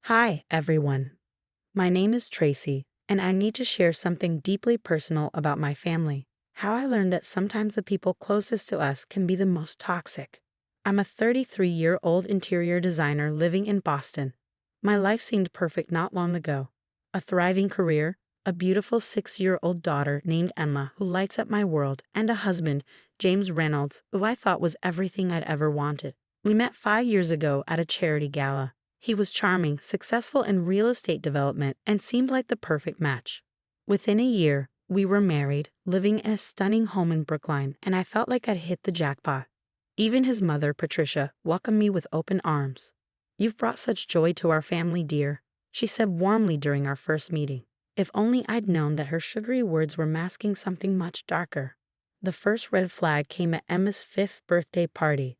Hi, everyone. My name is Tracy, and I need to share something deeply personal about my family. How I learned that sometimes the people closest to us can be the most toxic. I'm a 33-year-old interior designer living in Boston. My life seemed perfect not long ago. A thriving career, a beautiful 6-year-old daughter named Emma who lights up my world, and a husband, James Reynolds, who I thought was everything I'd ever wanted. We met 5 years ago at a charity gala. He was charming, successful in real estate development, and seemed like the perfect match. Within a year, we were married, living in a stunning home in Brookline, and I felt like I'd hit the jackpot. Even his mother, Patricia, welcomed me with open arms. "You've brought such joy to our family, dear," she said warmly during our first meeting. If only I'd known that her sugary words were masking something much darker. The first red flag came at Emma's 5th birthday party.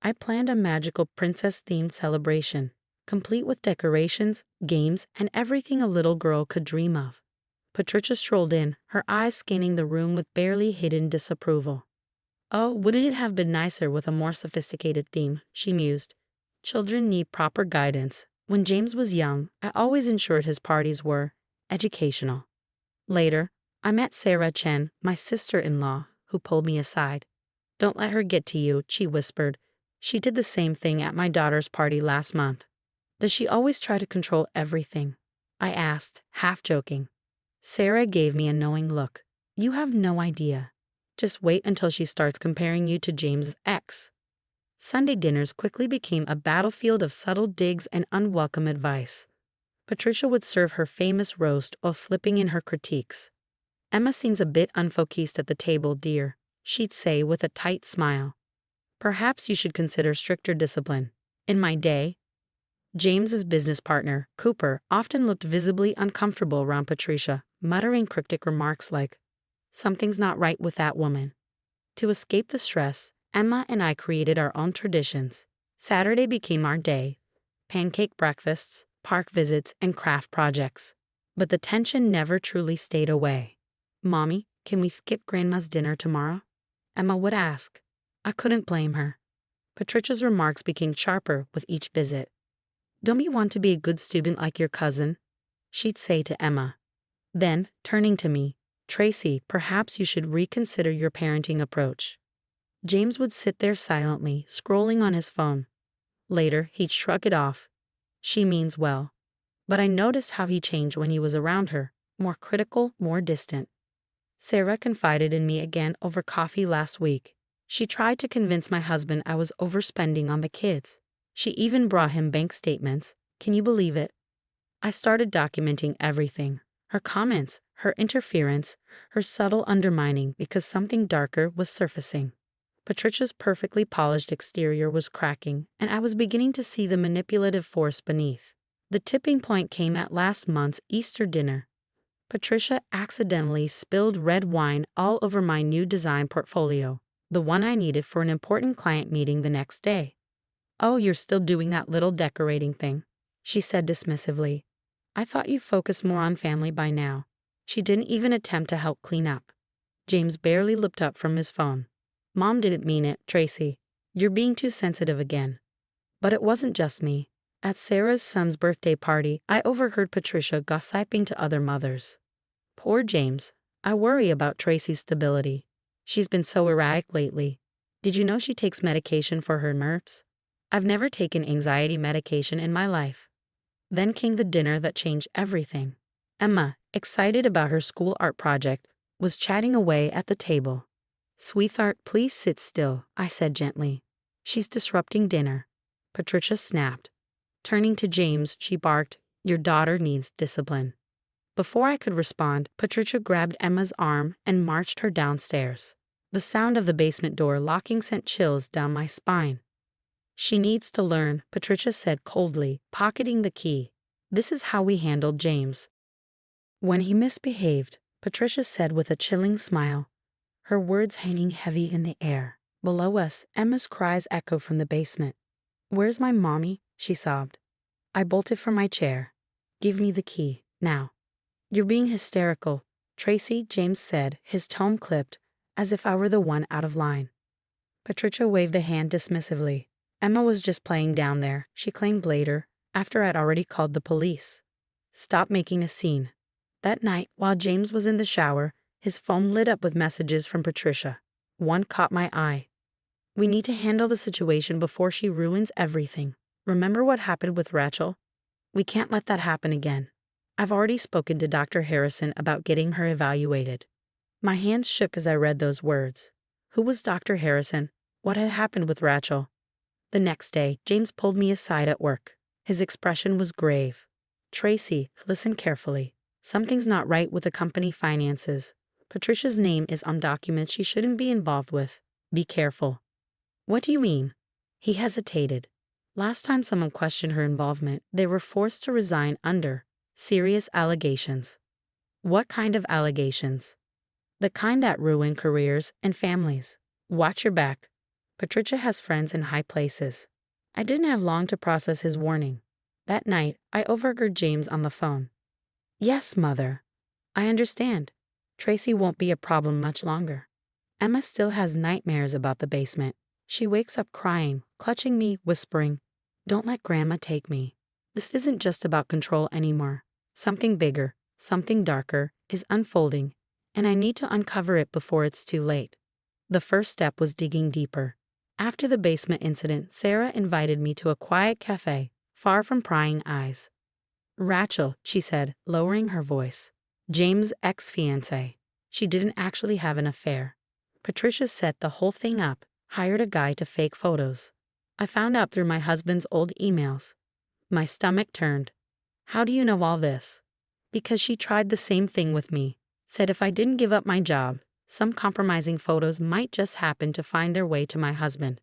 I planned a magical princess-themed celebration, complete with decorations, games, and everything a little girl could dream of. Patricia strolled in, her eyes scanning the room with barely hidden disapproval. "Oh, wouldn't it have been nicer with a more sophisticated theme?" she mused. "Children need proper guidance. When James was young, I always ensured his parties were educational." Later, I met Sarah Chen, my sister-in-law, who pulled me aside. "Don't let her get to you," she whispered. "She did the same thing at my daughter's party last month." "Does she always try to control everything?" I asked, half joking. Sarah gave me a knowing look. "You have no idea. Just wait until she starts comparing you to James's ex." Sunday dinners quickly became a battlefield of subtle digs and unwelcome advice. Patricia would serve her famous roast while slipping in her critiques. "Emma seems a bit unfocused at the table, dear," she'd say with a tight smile. "Perhaps you should consider stricter discipline." In my day, James's business partner, Cooper, often looked visibly uncomfortable around Patricia, muttering cryptic remarks like, "Something's not right with that woman." To escape the stress, Emma and I created our own traditions. Saturday became our day: pancake breakfasts, park visits, and craft projects. But the tension never truly stayed away. "Mommy, can we skip Grandma's dinner tomorrow?" Emma would ask. I couldn't blame her. Patricia's remarks became sharper with each visit. "Don't you want to be a good student like your cousin?" she'd say to Emma. Then, turning to me, "Tracy, perhaps you should reconsider your parenting approach." James would sit there silently, scrolling on his phone. Later, he'd shrug it off. "She means well." But I noticed how he changed when he was around her, more critical, more distant. Sarah confided in me again over coffee last week. She tried to convince my husband I was overspending on the kids. She even brought him bank statements. Can you believe it? I started documenting everything: her comments, her interference, her subtle undermining, because something darker was surfacing. Patricia's perfectly polished exterior was cracking, and I was beginning to see the manipulative force beneath. The tipping point came at last month's Easter dinner. Patricia accidentally spilled red wine all over my new design portfolio, the one I needed for an important client meeting the next day. "Oh, you're still doing that little decorating thing," she said dismissively. "I thought you focused more on family by now." She didn't even attempt to help clean up. James barely looked up from his phone. "Mom didn't mean it, Tracy. You're being too sensitive again." But it wasn't just me. At Sarah's son's birthday party, I overheard Patricia gossiping to other mothers. "Poor James. I worry about Tracy's stability. She's been so erratic lately. Did you know she takes medication for her nerves?" "I've never taken anxiety medication in my life." Then came the dinner that changed everything. Emma, excited about her school art project, was chatting away at the table. "Sweetheart, please sit still," I said gently. "She's disrupting dinner." Patricia snapped. Turning to James, she barked, "Your daughter needs discipline." Before I could respond, Patricia grabbed Emma's arm and marched her downstairs. The sound of the basement door locking sent chills down my spine. "She needs to learn," Patricia said coldly, pocketing the key. "This is how we handled James when he misbehaved," Patricia said with a chilling smile, her words hanging heavy in the air. Below us, Emma's cries echoed from the basement. "Where's my mommy?" she sobbed. I bolted from my chair. "Give me the key, now." "You're being hysterical, Tracy," James said, his tone clipped, as if I were the one out of line. Patricia waved a hand dismissively. "Emma was just playing down there," she claimed later, after I'd already called the police. Stop making a scene. That night, while James was in the shower, his phone lit up with messages from Patricia. One caught my eye. We need to handle the situation before she ruins everything. Remember what happened with Rachel? We can't let that happen again. I've already spoken to Dr. Harrison about getting her evaluated. My hands shook as I read those words. Who was Dr. Harrison? What had happened with Rachel? The next day, James pulled me aside at work. His expression was grave. Tracy, listen carefully. Something's not right with the company finances. Patricia's name is on documents she shouldn't be involved with. Be careful. What do you mean? He hesitated. Last time someone questioned her involvement, they were forced to resign under serious allegations. What kind of allegations? The kind that ruin careers and families. Watch your back. Patricia has friends in high places. I didn't have long to process his warning. That night, I overheard James on the phone. Yes, Mother. I understand. Tracy won't be a problem much longer. Emma still has nightmares about the basement. She wakes up crying, clutching me, whispering, "Don't let Grandma take me." This isn't just about control anymore. Something bigger, something darker, is unfolding, and I need to uncover it before it's too late. The first step was digging deeper. After the basement incident, Sarah invited me to a quiet cafe, far from prying eyes. Rachel, she said, lowering her voice. James' ex-fiancée. She didn't actually have an affair. Patricia set the whole thing up, hired a guy to fake photos. I found out through my husband's old emails. My stomach turned. How do you know all this? Because she tried the same thing with me. Said if I didn't give up my job, some compromising photos might just happen to find their way to my husband.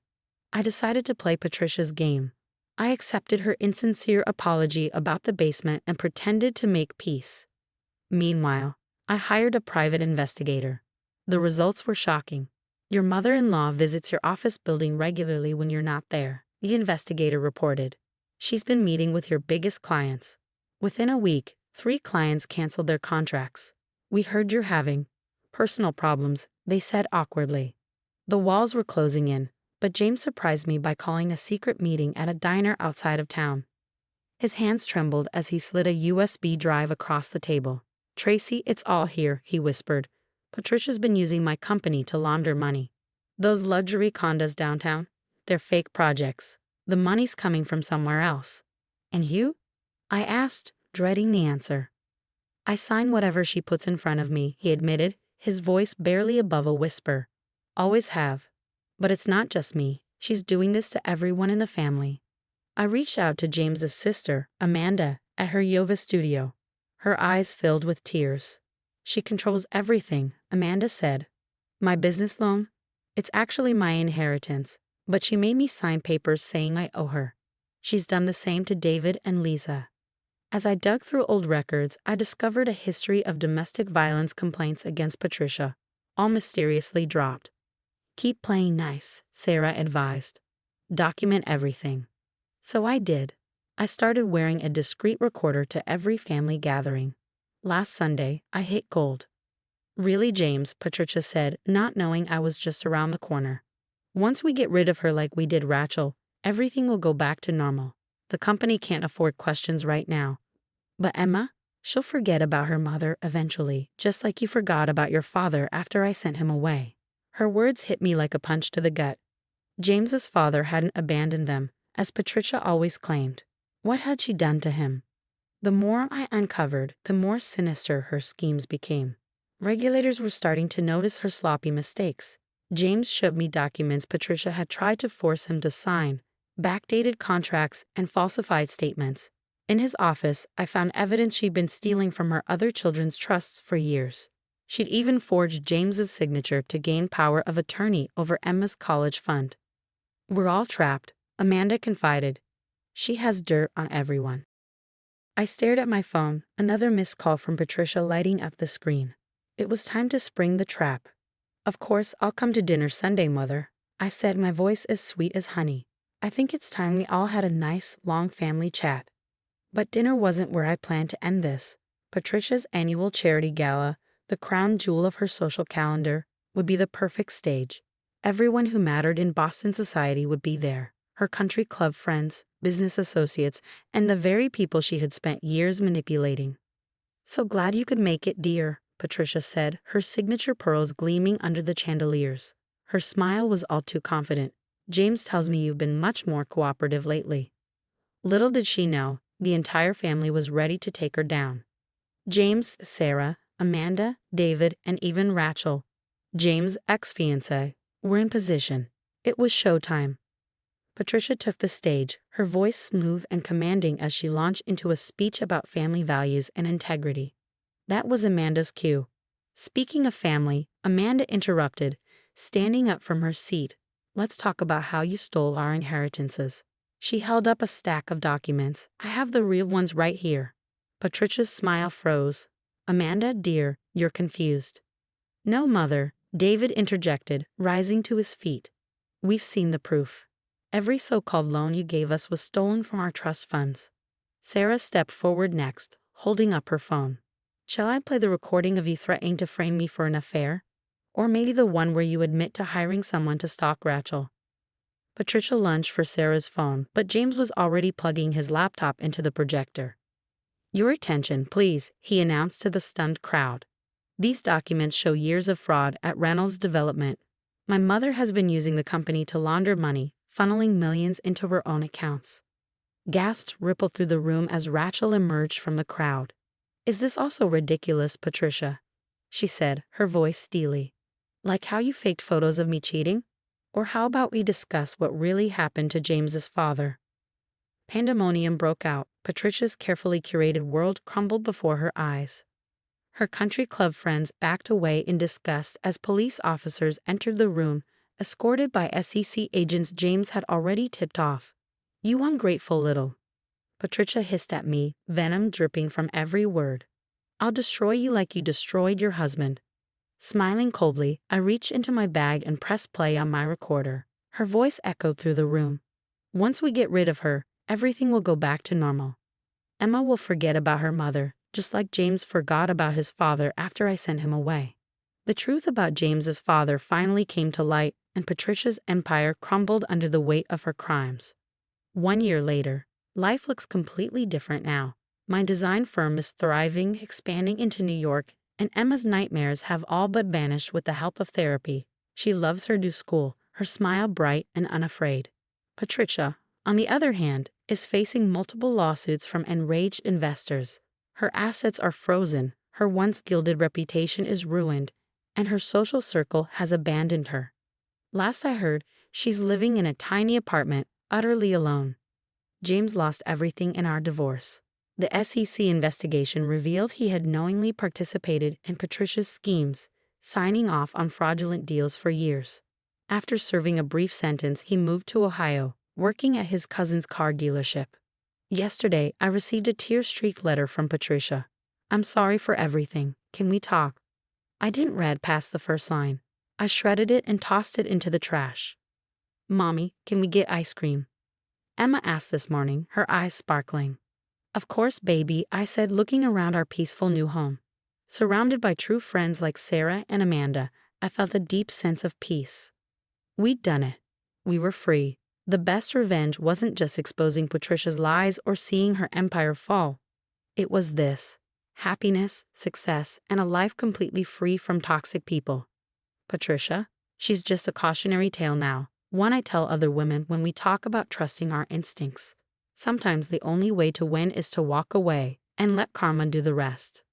I decided to play Patricia's game. I accepted her insincere apology about the basement and pretended to make peace. Meanwhile, I hired a private investigator. The results were shocking. Your mother-in-law visits your office building regularly when you're not there, the investigator reported. She's been meeting with your biggest clients. Within a week, 3 clients canceled their contracts. We heard you're having personal problems, they said awkwardly. The walls were closing in, but James surprised me by calling a secret meeting at a diner outside of town. His hands trembled as he slid a USB drive across the table. Tracy, it's all here, he whispered. Patricia's been using my company to launder money. Those luxury condos downtown, they're fake projects. The money's coming from somewhere else. And you? I asked, dreading the answer. I sign whatever she puts in front of me, he admitted, his voice barely above a whisper. Always have. But it's not just me. She's doing this to everyone in the family. I reached out to James's sister, Amanda, at her yoga studio. Her eyes filled with tears. She controls everything, Amanda said. My business loan? It's actually my inheritance, but she made me sign papers saying I owe her. She's done the same to David and Lisa. As I dug through old records, I discovered a history of domestic violence complaints against Patricia, all mysteriously dropped. Keep playing nice, Sarah advised. Document everything. So I did. I started wearing a discreet recorder to every family gathering. Last Sunday, I hit gold. Really, James, Patricia said, not knowing I was just around the corner. Once we get rid of her like we did Rachel, everything will go back to normal. The company can't afford questions right now. But Emma, she'll forget about her mother eventually, just like you forgot about your father after I sent him away. Her words hit me like a punch to the gut. James's father hadn't abandoned them, as Patricia always claimed. What had she done to him? The more I uncovered, the more sinister her schemes became. Regulators were starting to notice her sloppy mistakes. James showed me documents Patricia had tried to force him to sign, backdated contracts, and falsified statements. In his office, I found evidence she'd been stealing from her other children's trusts for years. She'd even forged James's signature to gain power of attorney over Emma's college fund. We're all trapped, Amanda confided. She has dirt on everyone. I stared at my phone, another missed call from Patricia lighting up the screen. It was time to spring the trap. Of course, I'll come to dinner Sunday, Mother, I said, my voice as sweet as honey. I think it's time we all had a nice, long family chat. But dinner wasn't where I planned to end this. Patricia's annual charity gala, the crown jewel of her social calendar, would be the perfect stage. Everyone who mattered in Boston society would be there. her country club friends, business associates, and the very people she had spent years manipulating. "So glad you could make it, dear," Patricia said, her signature pearls gleaming under the chandeliers. Her smile was all too confident. "James tells me you've been much more cooperative lately." Little did she know, the entire family was ready to take her down. James, Sarah, Amanda, David, and even Rachel, James' ex-fiancé, were in position. It was showtime. Patricia took the stage, her voice smooth and commanding as she launched into a speech about family values and integrity. That was Amanda's cue. Speaking of family, Amanda interrupted, standing up from her seat. "Let's talk about how you stole our inheritances." She held up a stack of documents. "I have the real ones right here." Patricia's smile froze. "Amanda, dear, you're confused." "No, Mother," David interjected, rising to his feet. "We've seen the proof. Every so-called loan you gave us was stolen from our trust funds." Sarah stepped forward next, holding up her phone. "Shall I play the recording of you threatening to frame me for an affair? Or maybe the one where you admit to hiring someone to stalk Rachel?" Patricia lunged for Sarah's phone, but James was already plugging his laptop into the projector. "Your attention, please," he announced to the stunned crowd. "These documents show years of fraud at Reynolds Development. My mother has been using the company to launder money, funneling millions into her own accounts." Gasps rippled through the room as Rachel emerged from the crowd. "Is this also ridiculous, Patricia?" she said, her voice steely. "Like how you faked photos of me cheating? Or how about we discuss what really happened to James's father?" Pandemonium broke out. Patricia's carefully curated world crumbled before her eyes. Her country club friends backed away in disgust as police officers entered the room, escorted by SEC agents James had already tipped off. "You ungrateful little..." Patricia hissed at me, venom dripping from every word. "I'll destroy you like you destroyed your husband." Smiling coldly, I reached into my bag and pressed play on my recorder. Her voice echoed through the room. "Once we get rid of her, everything will go back to normal. Emma will forget about her mother, just like James forgot about his father after I sent him away." The truth about James's father finally came to light, and Patricia's empire crumbled under the weight of her crimes. 1 year later, life looks completely different now. My design firm is thriving, expanding into New York, and Emma's nightmares have all but vanished with the help of therapy. She loves her new school, her smile bright and unafraid. Patricia, on the other hand, is facing multiple lawsuits from enraged investors. Her assets are frozen, her once gilded reputation is ruined, and her social circle has abandoned her. Last I heard, she's living in a tiny apartment, utterly alone. James lost everything in our divorce. The SEC investigation revealed he had knowingly participated in Patricia's schemes, signing off on fraudulent deals for years. After serving a brief sentence, he moved to Ohio, working at his cousin's car dealership. Yesterday, I received a tear-streaked letter from Patricia. "I'm sorry for everything. Can we talk?" I didn't read past the first line. I shredded it and tossed it into the trash. "Mommy, can we get ice cream?" Emma asked this morning, her eyes sparkling. "Of course, baby," I said, looking around our peaceful new home. Surrounded by true friends like Sarah and Amanda, I felt a deep sense of peace. We'd done it. We were free. The best revenge wasn't just exposing Patricia's lies or seeing her empire fall. It was this: happiness, success, and a life completely free from toxic people. Patricia, she's just a cautionary tale now, one I tell other women when we talk about trusting our instincts. Sometimes the only way to win is to walk away and let karma do the rest.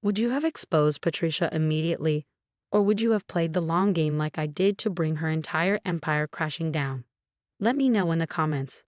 Would you have exposed Patricia immediately, or would you have played the long game like I did to bring her entire empire crashing down? Let me know in the comments.